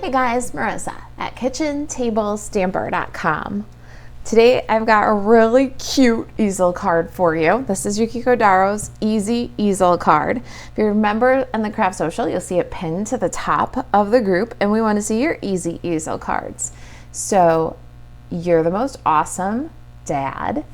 Hey guys, Marisa at kitchentablestamper.com. Today I've got a really cute easel card for you. This is Yukiko Darrow's Easy Easel card. If you remember in the Craft Social, you'll see it pinned to the top of the group, and we want to see your Easy Easel cards. So you're the most awesome dad.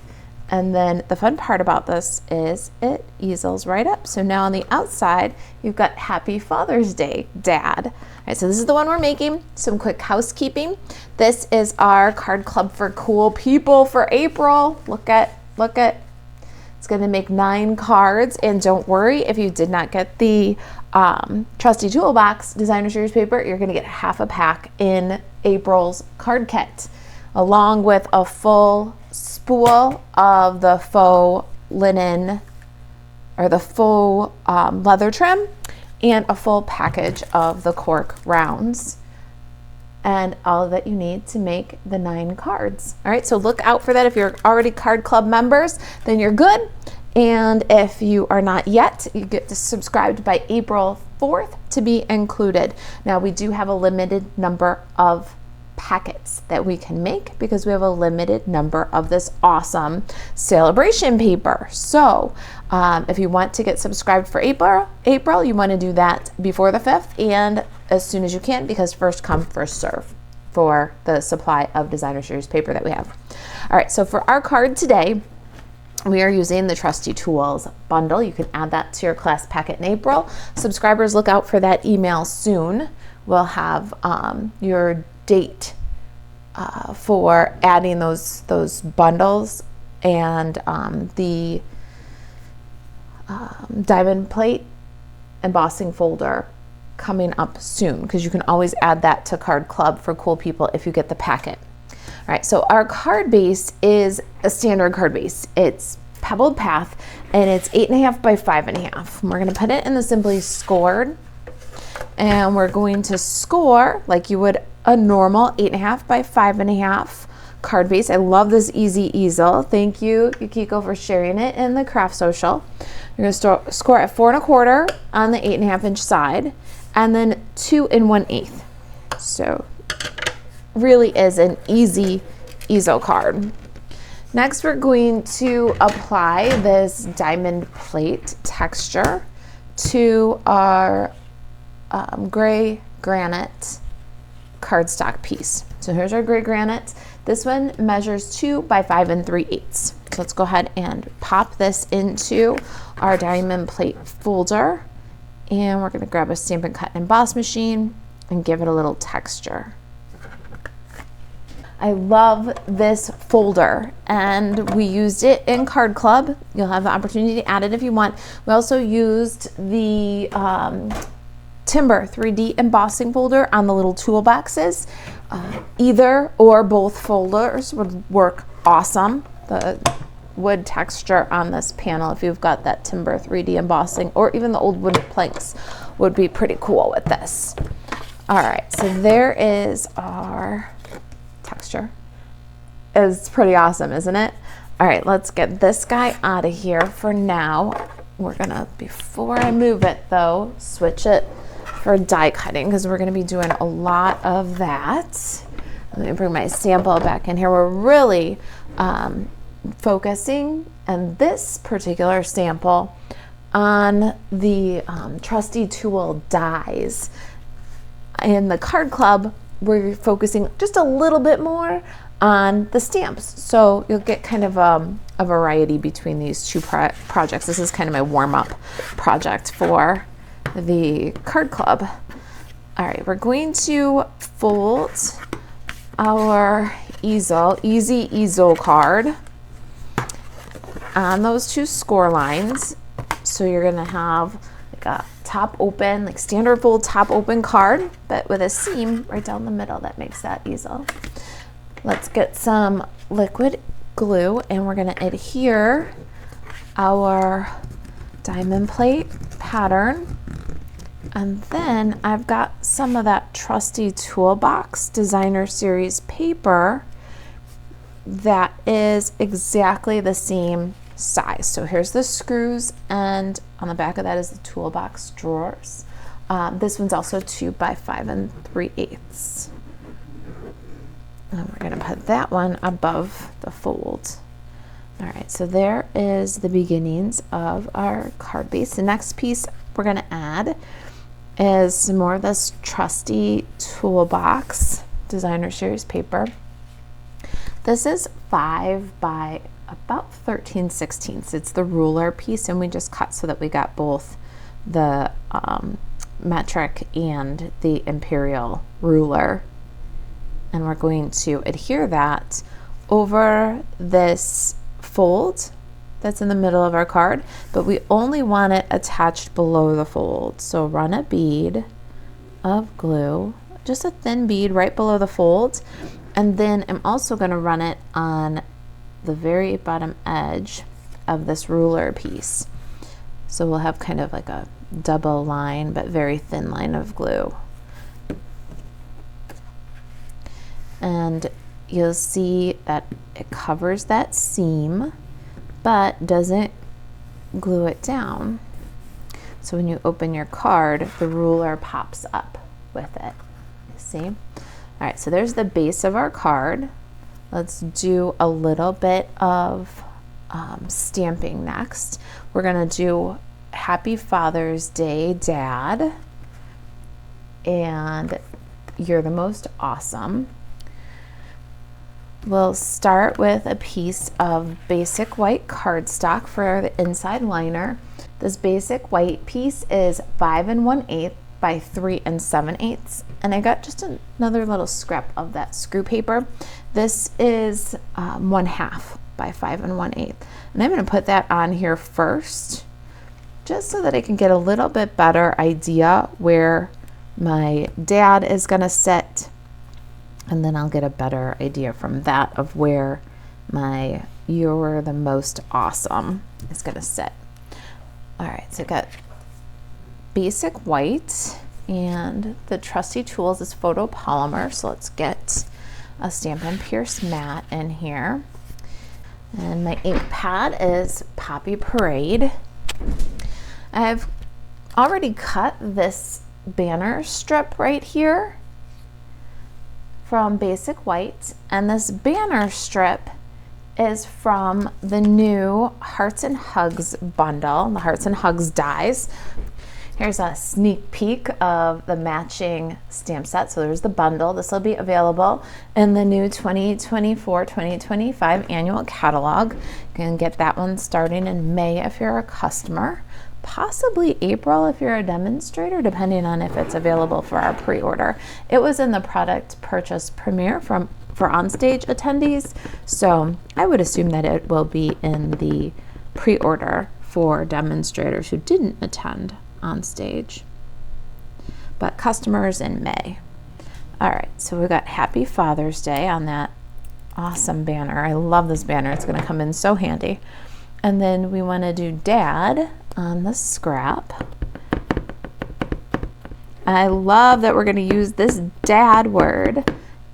And then the fun part about this is it easels right up. So now on the outside, you've got Happy Father's Day, Dad. All right, so this is the one we're making. Some quick housekeeping. This is our card club for cool people for April. Look at. It's gonna make 9 cards, and don't worry if you did not get the Trusty Toolbox Designer Series paper, you're gonna get half a pack in April's card kit, along with a full spool of the faux linen or the faux leather trim and a full package of the cork rounds and all that you need to make the 9 cards. All right, so look out for that. If you're already card club members, then you're good. And if you are not yet, you get subscribed by April 4th to be included. Now we do have a limited number of packets that we can make because we have a limited number of this awesome celebration paper. So if you want to get subscribed for April, you want to do that before the 5th and as soon as you can, because first come, first serve for the supply of Designer Series paper that we have. All right, so for our card today, we are using the Trusty Tools bundle. You can add that to your class packet in April. Subscribers, look out for that email soon. We'll have your date for adding those bundles and the diamond plate embossing folder coming up soon, because you can always add that to Card Club for cool people if you get the packet. All right, so our card base is a standard card base. It's pebbled path and it's 8.5 by 5.5. We're gonna put it in the Simply Scored, and we're going to score like you would a normal 8.5 by 5.5 card base. I love this Easy Easel. Thank you, Yukiko, for sharing it in the Craft Social. You're going to score at 4 1/4 on the 8.5 inch side, and then 2 1/8. So really is an easy easel card. Next, we're going to apply this diamond plate texture to our gray granite cardstock piece. So here's our gray granite. This one measures 2 by 5 3/8. So let's go ahead and pop this into our diamond plate folder, and we're going to grab a Stampin' Cut and Emboss machine and give it a little texture. I love this folder, and we used it in Card Club. You'll have the opportunity to add it if you want. We also used the Timber 3D embossing folder on the little toolboxes. Either or both folders would work awesome. The wood texture on this panel, if you've got that Timber 3D embossing, or even the old wooden planks, would be pretty cool with this. All right, so there is our texture. It's pretty awesome, isn't it? All right, let's get this guy out of here for now. We're gonna, before I move it though, switch it for die cutting, because we're going to be doing a lot of that. Let me bring my sample back in here. We're really focusing on this particular sample on the Trusty Tool dies. In the Card Club, we're focusing just a little bit more on the stamps. So you'll get kind of a variety between these two projects. This is kind of my warm-up project for the Card Club. All right, we're going to fold our Easy Easel card on those 2 score lines. So you're gonna have like a top open, like standard fold top open card, but with a seam right down the middle that makes that easel. Let's get some liquid glue, and we're gonna adhere our diamond plate pattern. And then I've got some of that Trusty Toolbox Designer Series paper that is exactly the same size. So here's the screws, and on the back of that is the toolbox drawers. This one's also 2 by 5 3/8. And we're going to put that one above the fold. All right, so there is the beginnings of our card base. The next piece we're going to add is some more of this Trusty Toolbox Designer Series paper. This is 5 by about 13/16. It's the ruler piece, and we just cut so that we got both the metric and the imperial ruler. And we're going to adhere that over this fold that's in the middle of our card, but we only want it attached below the fold. So run a bead of glue, just a thin bead right below the fold, and then I'm also going to run it on the very bottom edge of this ruler piece. So we'll have kind of like a double line, but very thin line of glue. And you'll see that it covers that seam, but doesn't glue it down. So when you open your card, the ruler pops up with it. See? All right, so there's the base of our card. Let's do a little bit of stamping next. We're gonna do Happy Father's Day, Dad, and you're the most awesome. We'll start with a piece of basic white cardstock for the inside liner. This basic white piece is 5 1/8 by 3 7/8, and I got just another little scrap of that screw paper. This is 1/2 by 5 1/8, and I'm going to put that on here first, just so that I can get a little bit better idea where my dad is going to sit. And then I'll get a better idea from that of where my You're the Most Awesome is going to sit. All right, so I've got basic white, and the Trusty Tools is photopolymer. So let's get a Stampin' Pierce Matte in here. And my ink pad is Poppy Parade. I've already cut this banner strip right here from basic white, and this banner strip is from the new Hearts and Hugs bundle, the Hearts and Hugs dies. Here's a sneak peek of the matching stamp set. So there's the bundle. This will be available in the new 2024-2025 annual catalog. You can get that one starting in May if you're a customer, possibly April if you're a demonstrator, depending on if it's available for our pre-order. It was in the product purchase premiere for onstage attendees, so I would assume that it will be in the pre-order for demonstrators who didn't attend on stage, but customers in May. All right, so we've got Happy Father's Day on that awesome banner. I love this banner. It's going to come in so handy. And then we want to do Dad on the scrap. I love that we're going to use this Dad word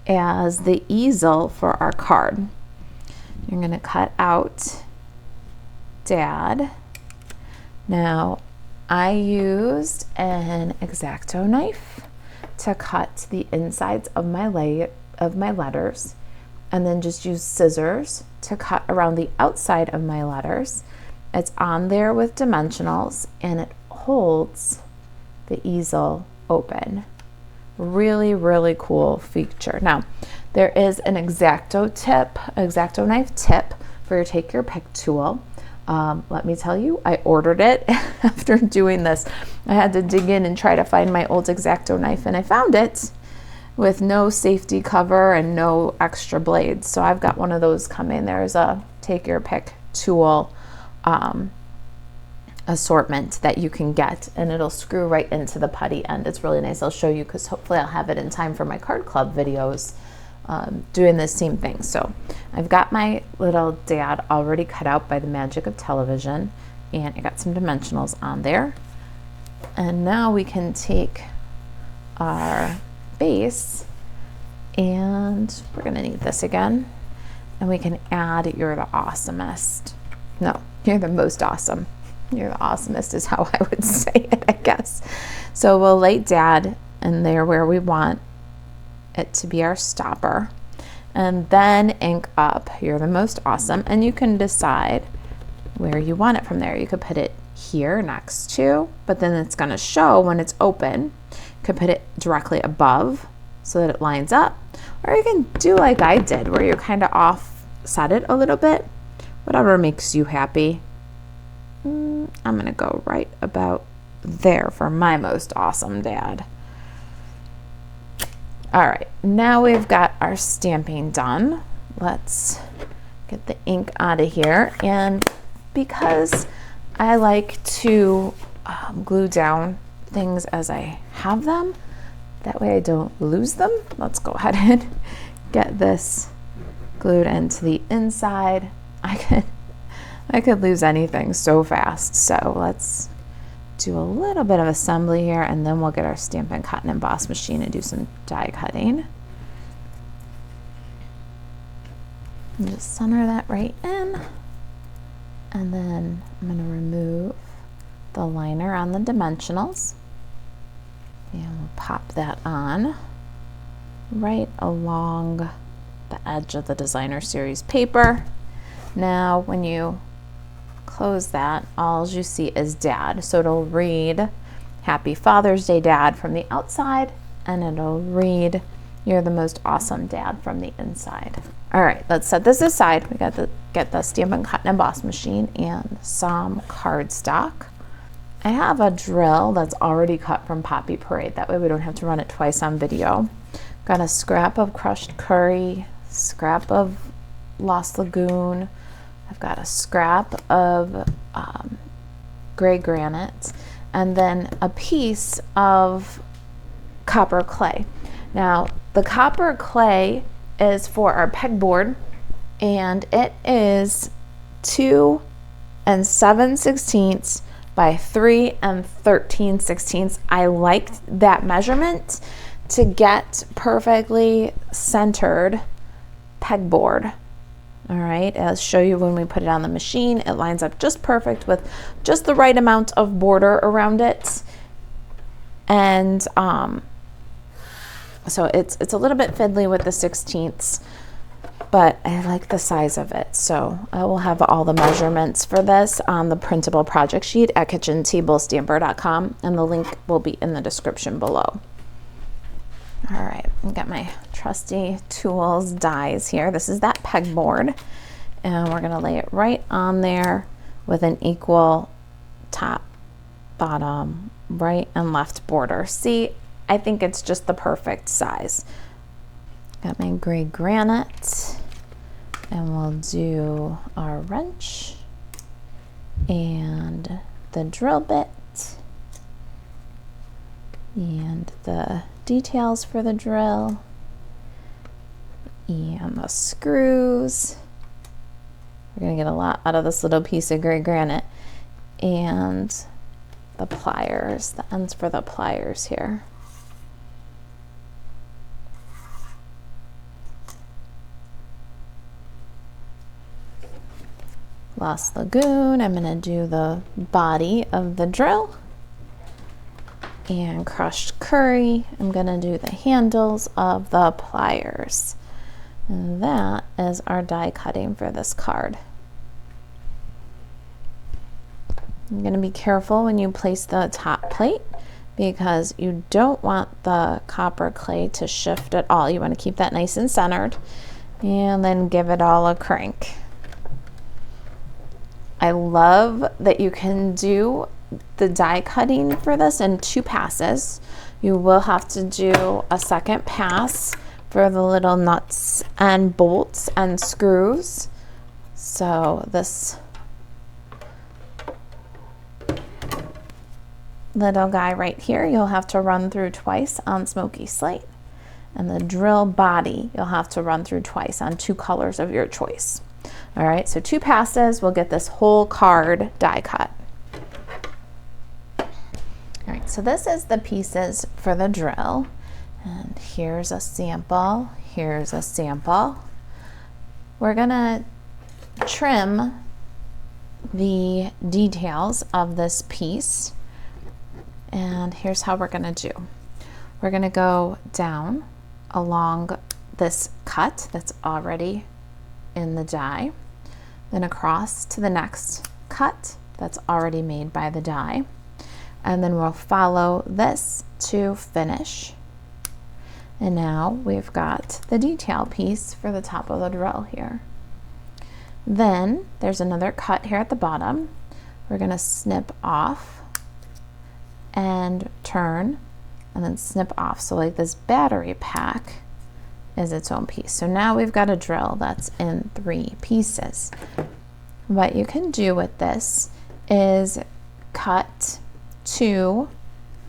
as the easel for our card. You're going to cut out Dad. Now, I used an X-Acto knife to cut the insides of my letters, and then just use scissors to cut around the outside of my letters. It's on there with dimensionals, and it holds the easel open. Really, really cool feature. Now, there is an X-Acto knife tip for your Take Your Pick tool. Let me tell you, I ordered it after doing this. I had to dig in and try to find my old X-Acto knife, and I found it with no safety cover and no extra blades. So I've got one of those coming. There's a Take Your Pick tool assortment that you can get, and it'll screw right into the putty end. It's really nice. I'll show you, because hopefully I'll have it in time for my card club videos doing the same thing. So I've got my little Dad already cut out by the magic of television, and I got some dimensionals on there. And now we can take our base, and we're gonna need this again, and we can add You're the Awesomest. No, You're the Most Awesome. You're the Awesomest is how I would say it, I guess. So we'll lay Dad in there where we want it to be our stopper, and then ink up You're the Most Awesome, and you can decide where you want it from there. You could put it here next to, but then it's going to show when it's open. You could put it directly above so that it lines up, or you can do like I did where you kind of offset it a little bit. Whatever makes you happy. I'm going to go right about there for my most awesome dad. All right, now we've got our stamping done. Let's get the ink out of here. And because I like to glue down things as I have them, that way I don't lose them, let's go ahead and get this glued into the inside. I could lose anything so fast, so let's do a little bit of assembly here, and then we'll get our Stampin' Cut and Emboss machine and do some die cutting. And just center that right in, and then I'm going to remove the liner on the dimensionals, and we'll pop that on right along the edge of the Designer Series paper. Now when you close that, all you see is Dad. So it'll read Happy Father's Day, Dad, from the outside, and it'll read You're the Most Awesome, Dad, from the inside. All right, let's set this aside. We got to get the Stampin' Cut and Emboss machine and some cardstock. I have a drill that's already cut from Poppy Parade. That way we don't have to run it twice on video. Got a scrap of crushed curry, scrap of Lost Lagoon. I've got a scrap of gray granite, and then a piece of copper clay. Now, the copper clay is for our pegboard, and it is 2 7/16 by 3 13/16. I liked that measurement to get perfectly centered pegboard. All right, I'll show you when we put it on the machine. It lines up just perfect with just the right amount of border around it. And so it's a little bit fiddly with the 16ths, but I like the size of it. So I will have all the measurements for this on the printable project sheet at kitchentablestamper.com, and the link will be in the description below. All right, I've got my trusty tools dies here. This is that pegboard, and we're gonna lay it right on there with an equal top, bottom, right and left border. See, I think it's just the perfect size. Got my gray granite, and we'll do our wrench and the drill bit and the details for the drill and the screws. We're gonna get a lot out of this little piece of gray granite, and the pliers, the ends for the pliers here. Lost Lagoon, I'm gonna do the body of the drill. And crushed curry, I'm gonna do the handles of the pliers. And that is our die cutting for this card. I'm gonna be careful when you place the top plate, because you don't want the copper clay to shift at all. You wanna keep that nice and centered, and then give it all a crank. I love that you can do the die cutting for this in 2 passes. You will have to do a second pass for the little nuts and bolts and screws. So this little guy right here, you'll have to run through twice on Smoky Slate. And the drill body, you'll have to run through twice on 2 colors of your choice. All right, so 2 passes, we'll get this whole card die cut. All right, so this is the pieces for the drill. And here's a sample, here's a sample. We're gonna trim the details of this piece And here's how we're gonna do. We're gonna go down along this cut that's already in the die, then across to the next cut that's already made by the die, and then we'll follow this to finish. And now we've got the detail piece for the top of the drill here. Then there's another cut here at the bottom. We're gonna snip off and turn and then snip off. So like this battery pack is its own piece. So now we've got a drill that's in 3 pieces. What you can do with this is cut 2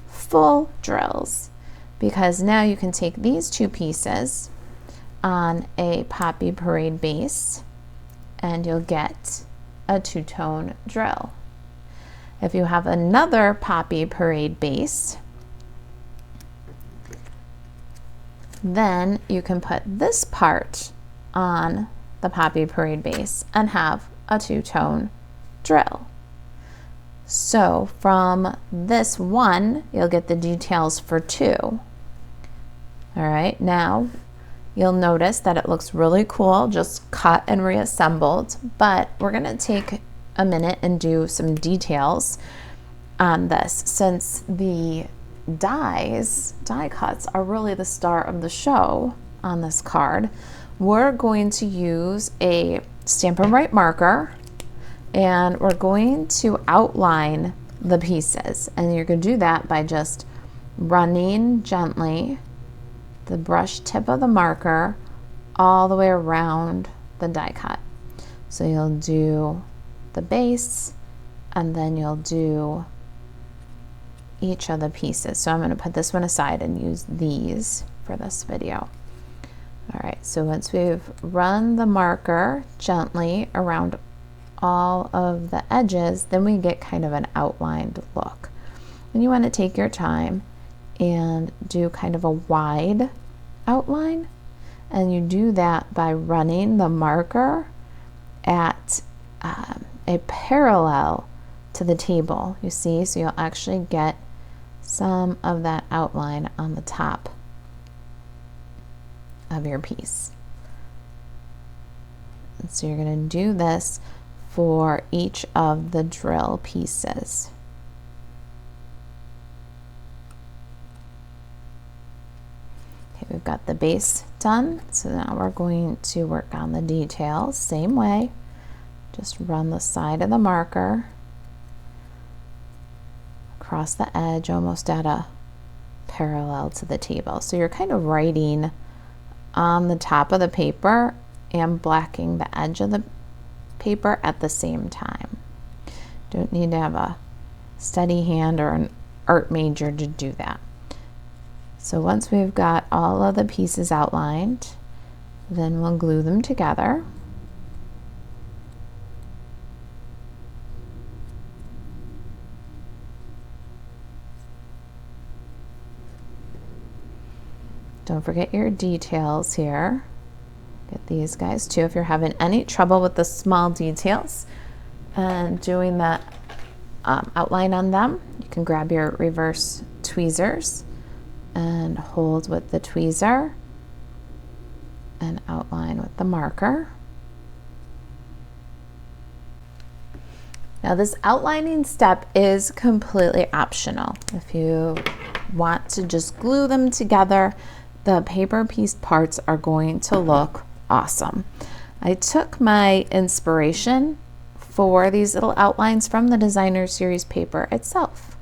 full drills, because now you can take these 2 pieces on a Poppy Parade base and you'll get a 2-tone drill. If you have another Poppy Parade base, then you can put this part on the Poppy Parade base and have a 2-tone drill. So from this one, you'll get the details for 2. All right, now you'll notice that it looks really cool, just cut and reassembled, but we're gonna take a minute and do some details on this, since the die cuts are really the star of the show on this card. We're going to use a Stampin' Right marker and we're going to outline the pieces, and you're going to do that by just running gently the brush tip of the marker all the way around the die cut. So you'll do the base and then you'll do each of the pieces. So I'm going to put this one aside and use these for this video. All right, so once we've run the marker gently around all of the edges, then we get kind of an outlined look. And you want to take your time and do kind of a wide outline, and you do that by running the marker at a parallel to the table, you see, so you'll actually get some of that outline on the top of your piece. And so you're going to do this for each of the drill pieces. Okay, we've got the base done, so now we're going to work on the details. Same way, just run the side of the marker across the edge, almost at a parallel to the table. So you're kind of writing on the top of the paper and blacking the edge of the paper at the same time. Don't need to have a steady hand or an art major to do that. So once we've got all of the pieces outlined, then we'll glue them together. Don't forget your details here. Get these guys too. If you're having any trouble with the small details and doing the outline on them, you can grab your reverse tweezers and hold with the tweezer and outline with the marker. Now this outlining step is completely optional. If you want to just glue them together, the paper piece parts are going to look awesome. I took my inspiration for these little outlines from the Designer Series paper itself.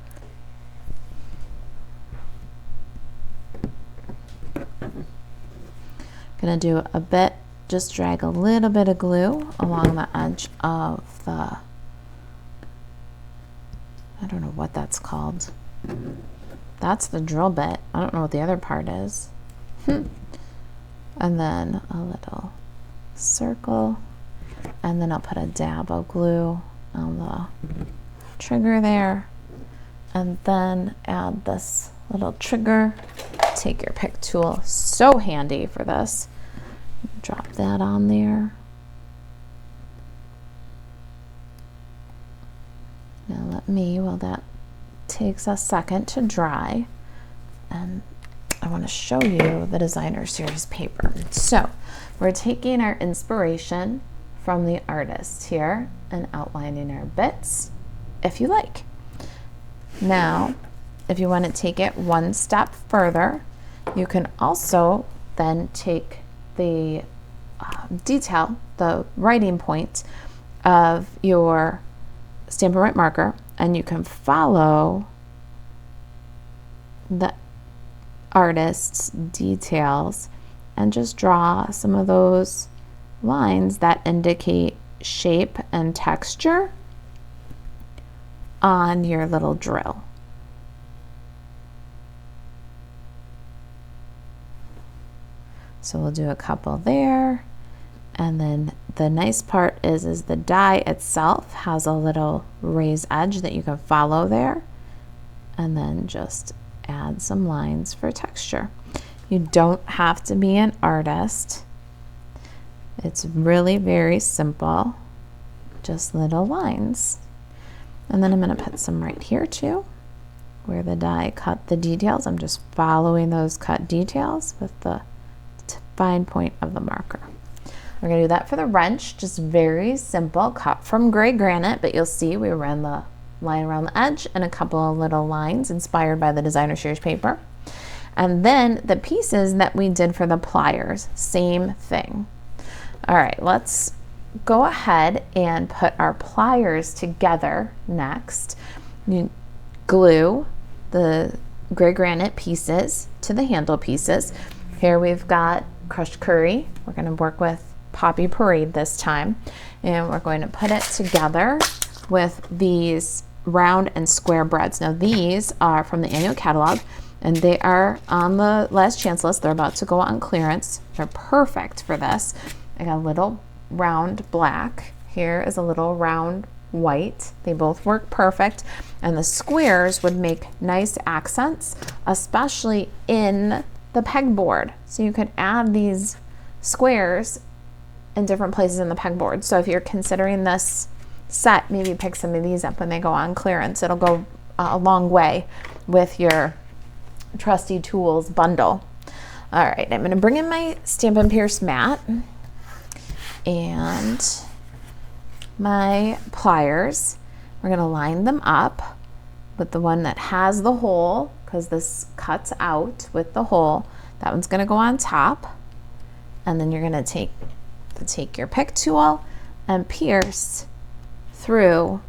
Gonna do a bit, just drag a little bit of glue along the edge of the, I don't know what that's called. That's the drill bit. I don't know what the other part is. And then a little circle, and then I'll put a dab of glue on the trigger there, and then add this little trigger. Take your pick tool, so handy for this. Drop that on there. Now let me, while that takes a second to dry, and I want to show you the designer series paper. So we're taking our inspiration from the artist here and outlining our bits if you like. Now, if you want to take it one step further, you can also then take the detail, the writing point of your Stampin' White marker, and you can follow the artist's details and just draw some of those lines that indicate shape and texture on your little drill. So we'll do a couple there, and then the nice part is the die itself has a little raised edge that you can follow there, and then just add some lines for texture. You don't have to be an artist. It's really very simple, just little lines. And then I'm going to put some right here too, where the die cut the details. I'm just following those cut details with the fine point of the marker. We're going to do that for the wrench, just very simple, cut from gray granite, but you'll see we ran the line around the edge and a couple of little lines inspired by the designer series paper. And then the pieces that we did for the pliers, same thing. All right, let's go ahead and put our pliers together next. You glue the gray granite pieces to the handle pieces. Here we've got crushed curry. We're going to work with Poppy Parade this time, and we're going to put it together with these round and square breads. Now these are from the annual catalog, and they are on the last chance list. They're about to go on clearance. They're perfect for this. I got a little round black. Here is a little round white. They both work perfect, and the squares would make nice accents, especially in the pegboard. So you could add these squares in different places in the pegboard. So if you're considering this set, maybe pick some of these up when they go on clearance. It'll go a long way with your Trusty Tools bundle. All right, I'm going to bring in my Stampin' Pierce mat and my pliers. We're going to line them up with the one that has the hole, because this cuts out with the hole. That one's going to go on top, and then you're going to take your pick tool and pierce through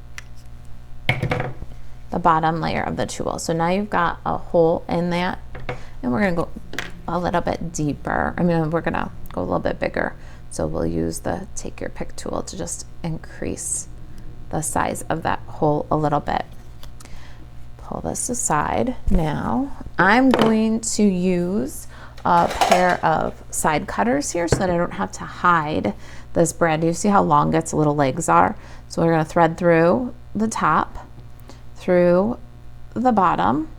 the bottom layer of the tool. So now you've got a hole in that, and we're going to go a little bit deeper. We're going to go a little bit bigger. So we'll use the take your pick tool to just increase the size of that hole a little bit. Pull this aside. Now I'm going to use a pair of side cutters here so that I don't have to hide this brad. Do you see how long its little legs are? So we're going to thread through the top, through the bottom.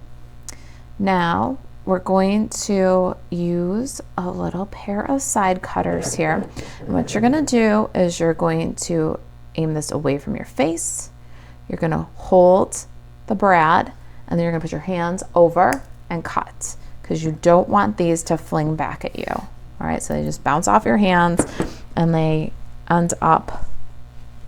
Now we're going to use a little pair of side cutters here. And what you're going to do is you're going to aim this away from your face. You're going to hold the brad, and then you're going to put your hands over and cut, because you don't want these to fling back at you. All right, so they just bounce off your hands and they end up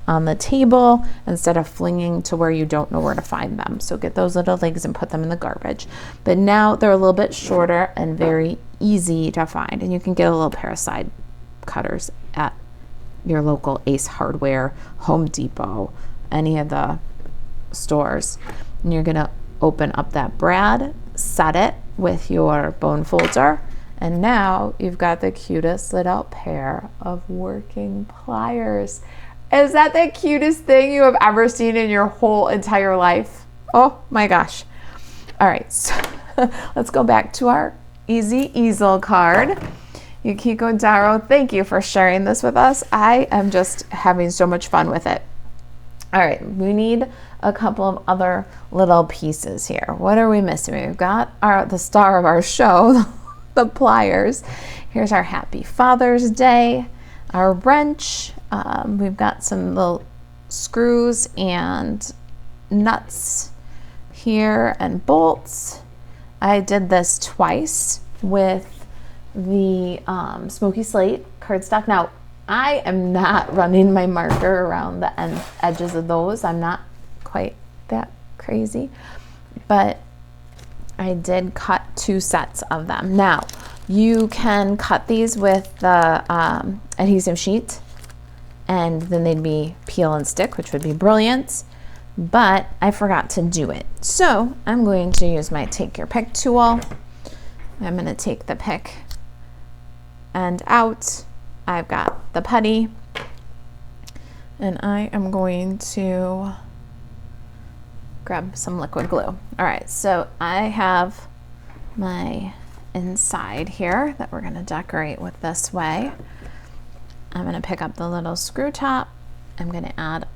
on the table instead of flinging to where you don't know where to find them. So get those little legs and put them in the garbage. But now they're a little bit shorter and very easy to find, and you can get a little pair of side cutters at your local Ace Hardware, Home Depot, any of the stores. And you're gonna open up that brad, set it with your bone folder, and now you've got the cutest little pair of working pliers. Is that the cutest thing you have ever seen in your whole entire life? Oh my gosh. All right, so let's go back to our easy easel card. Yukiko Darrow, thank you for sharing this with us. I am just having so much fun with it. All right, we need a couple of other little pieces here. What are we missing? We've got the star of our show, the pliers. Here's our Happy Father's Day, our wrench. We've got some little screws and nuts here and bolts. I did this twice with the Smoky Slate cardstock. Now, I am not running my marker around the edges of those. I'm not quite that crazy, but I did cut 2 sets of them. Now, you can cut these with the adhesive sheet, and then they'd be peel and stick, which would be brilliant, but I forgot to do it. So I'm going to use my Take Your Pick tool. I'm gonna take the pick end out. I've got the putty, and I am going to grab some liquid glue. All right, so I have my inside here that we're gonna decorate with this way. I'm gonna pick up the little screw top. I'm gonna add a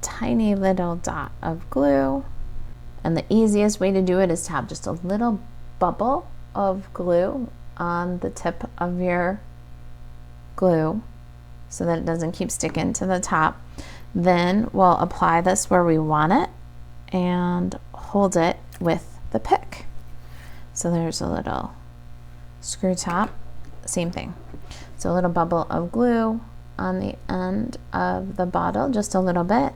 tiny little dot of glue. And the easiest way to do it is to have just a little bubble of glue on the tip of your glue so that it doesn't keep sticking to the top. Then we'll apply this where we want it and hold it with the pick. So there's a little screw top, same thing. So a little bubble of glue on the end of the bottle, just a little bit,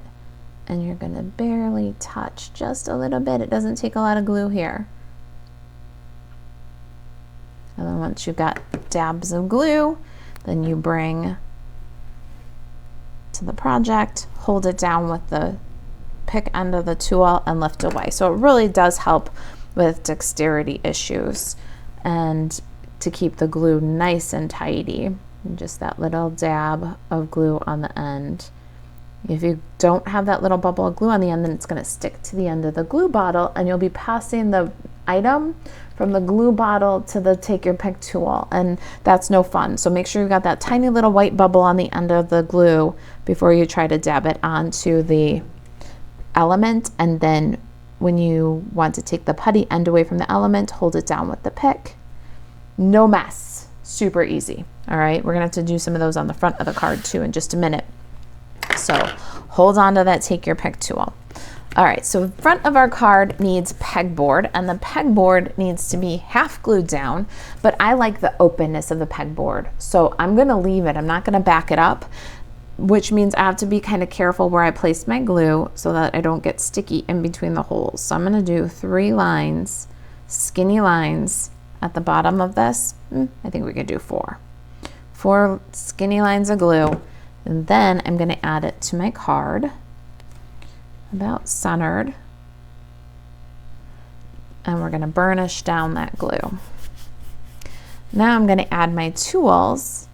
and you're gonna barely touch just a little bit. It doesn't take a lot of glue here. And then once you've got dabs of glue, then you bring to the project, hold it down with the pick end of the tool and lift away. So it really does help with dexterity issues and to keep the glue nice and tidy. And just that little dab of glue on the end. If you don't have that little bubble of glue on the end, then it's going to stick to the end of the glue bottle, and you'll be passing the item from the glue bottle to the Take Your Pick tool, and that's no fun. So make sure you got that tiny little white bubble on the end of the glue before you try to dab it onto the element, and then when you want to take the putty end away from the element, hold it down with the pick. No mess, super easy. All right, we're gonna have to do some of those on the front of the card too in just a minute. So hold on to that Take Your Pick tool. All right, so the front of our card needs pegboard, and the pegboard needs to be half glued down, but I like the openness of the pegboard. So I'm gonna leave it, I'm not gonna back it up, which means I have to be kind of careful where I place my glue so that I don't get sticky in between the holes. So I'm gonna do 3 lines, skinny lines at the bottom of this. I think we could do 4. 4 skinny lines of glue, and then I'm gonna add it to my card, about centered, and we're gonna burnish down that glue. Now I'm gonna add my tools,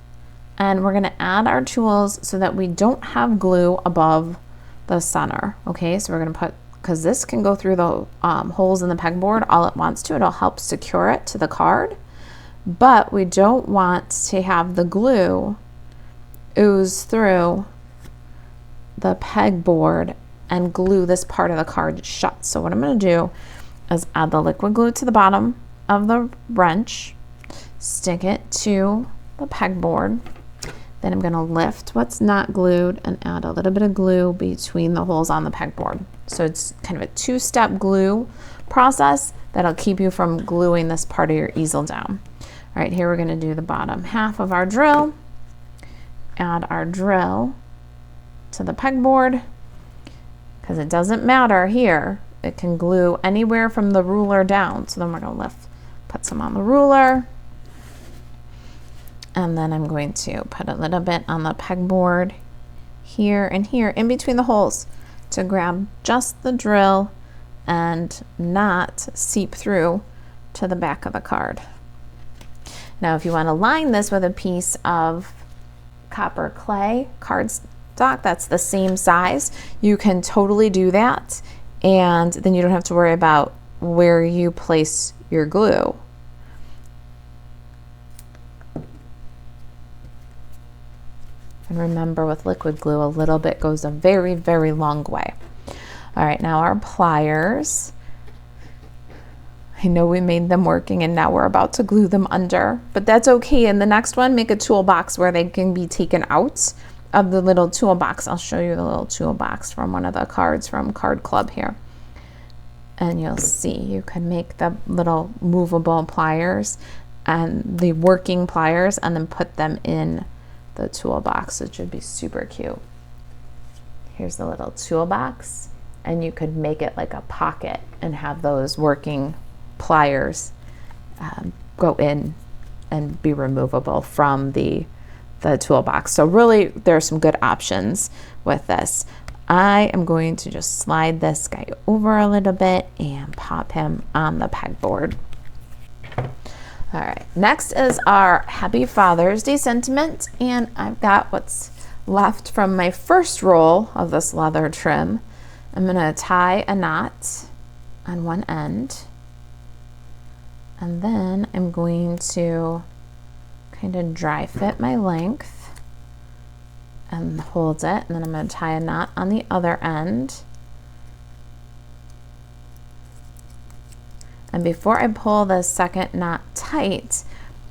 and we're gonna add our tools so that we don't have glue above the center. Okay, so we're gonna put, because this can go through the holes in the pegboard all it wants to, it'll help secure it to the card, but we don't want to have the glue ooze through the pegboard and glue this part of the card shut. So what I'm gonna do is add the liquid glue to the bottom of the wrench, stick it to the pegboard, then I'm gonna lift what's not glued and add a little bit of glue between the holes on the pegboard. So it's kind of a 2-step glue process that'll keep you from gluing this part of your easel down. All right, here we're gonna do the bottom half of our drill, add our drill to the pegboard, because it doesn't matter here, it can glue anywhere from the ruler down. So then we're gonna put some on the ruler, and then I'm going to put a little bit on the pegboard here and here in between the holes to grab just the drill and not seep through to the back of the card. Now if you want to line this with a piece of copper clay cardstock that's the same size, you can totally do that, and then you don't have to worry about where you place your glue. And remember, with liquid glue, a little bit goes a very, very long way. All right, now our pliers. I know we made them working and now we're about to glue them under, but that's okay. In the next one, make a toolbox where they can be taken out of the little toolbox. I'll show you the little toolbox from one of the cards from Card Club here. and you'll see you can make the little movable pliers and the working pliers and then put them in the toolbox, which would be super cute. Here's the little toolbox, and you could make it like a pocket and have those working pliers go in and be removable from the toolbox. So really there are some good options with this. I am going to just slide this guy over a little bit and pop him on the pegboard. All right, next is our Happy Father's Day sentiment, and I've got what's left from my first roll of this leather trim. I'm gonna tie a knot on one end, and then I'm going to kind of dry fit my length and hold it, and then I'm gonna tie a knot on the other end. And before I pull the second knot tight,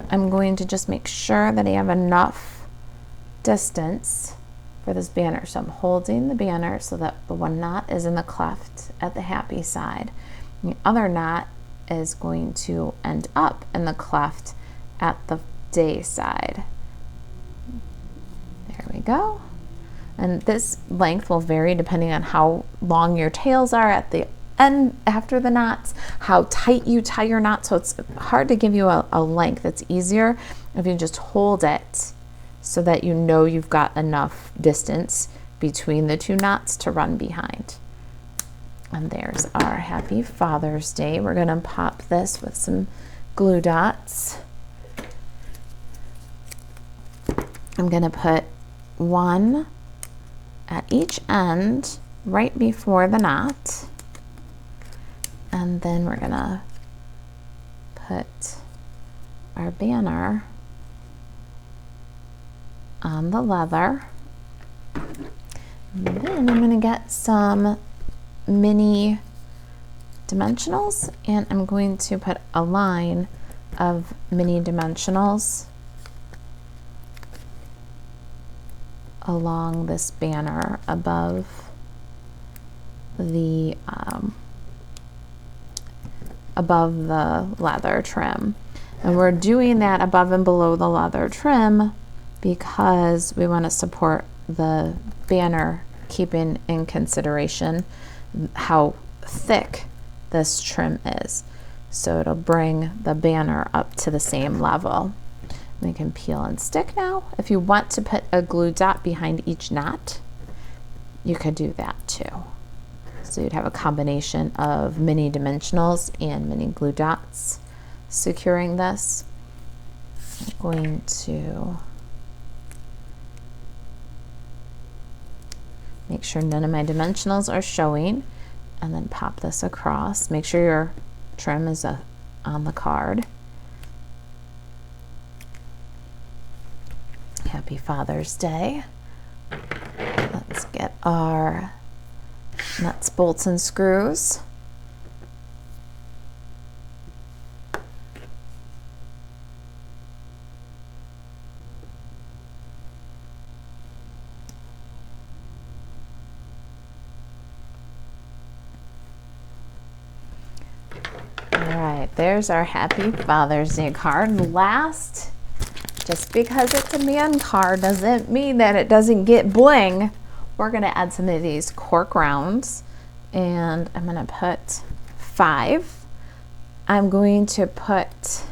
I'm going to just make sure that I have enough distance for this banner. So I'm holding the banner so that the one knot is in the cleft at the happy side. And the other knot is going to end up in the cleft at the day side. There we go. And this length will vary depending on how long your tails are at the end after the knots, how tight you tie your knot. So it's hard to give you a length. It's easier if you just hold it so that you know you've got enough distance between the two knots to run behind. And there's our Happy Father's Day. We're gonna pop this with some glue dots. I'm gonna put one at each end right before the knot. And then we're gonna put our banner on the leather. And then I'm gonna get some mini dimensionals, and I'm going to put a line of mini dimensionals along this banner above the leather trim. And we're doing that above and below the leather trim because we want to support the banner, keeping in consideration how thick this trim is. So it'll bring the banner up to the same level. We can peel and stick now. If you want to put a glue dot behind each knot, you could do that too. So you'd have a combination of mini dimensionals and mini glue dots securing this. I'm going to make sure none of my dimensionals are showing, and then pop this across. Make sure your trim is on the card. Happy Father's Day. Let's get our nuts, bolts, and screws. All right, there's our Happy Father's Day card. Last, just because it's a man card doesn't mean that it doesn't get bling. We're gonna add some of these cork rounds, and I'm gonna put 5. I'm going to put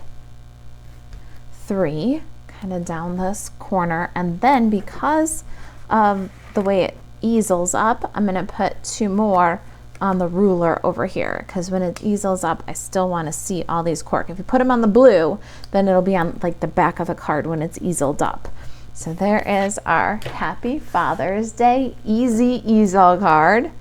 3 kind of down this corner, and then because of the way it easels up, I'm gonna put 2 more on the ruler over here, because when it easels up, I still want to see all these cork. If you put them on the blue, then it'll be on like the back of the card when it's easeled up. So there is our Happy Father's Day Easy Easel card.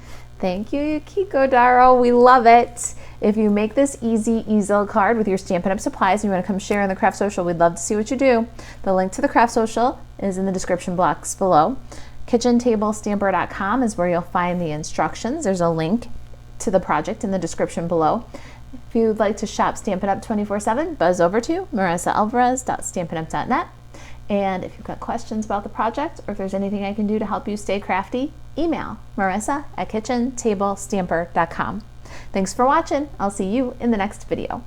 Thank you, Yukiko Darrow. We love it. If you make this Easy Easel card with your Stampin' Up! Supplies and you want to come share in the Craft Social, we'd love to see what you do. The link to the Craft Social is in the description box below. KitchenTableStamper.com is where you'll find the instructions. There's a link to the project in the description below. If you'd like to shop Stampin' Up! 24/7, buzz over to MarisaAlvarez.StampinUp.net. And if you've got questions about the project, or if there's anything I can do to help you stay crafty, email Marisa at KitchenTableStamper.com. Thanks for watching. I'll see you in the next video.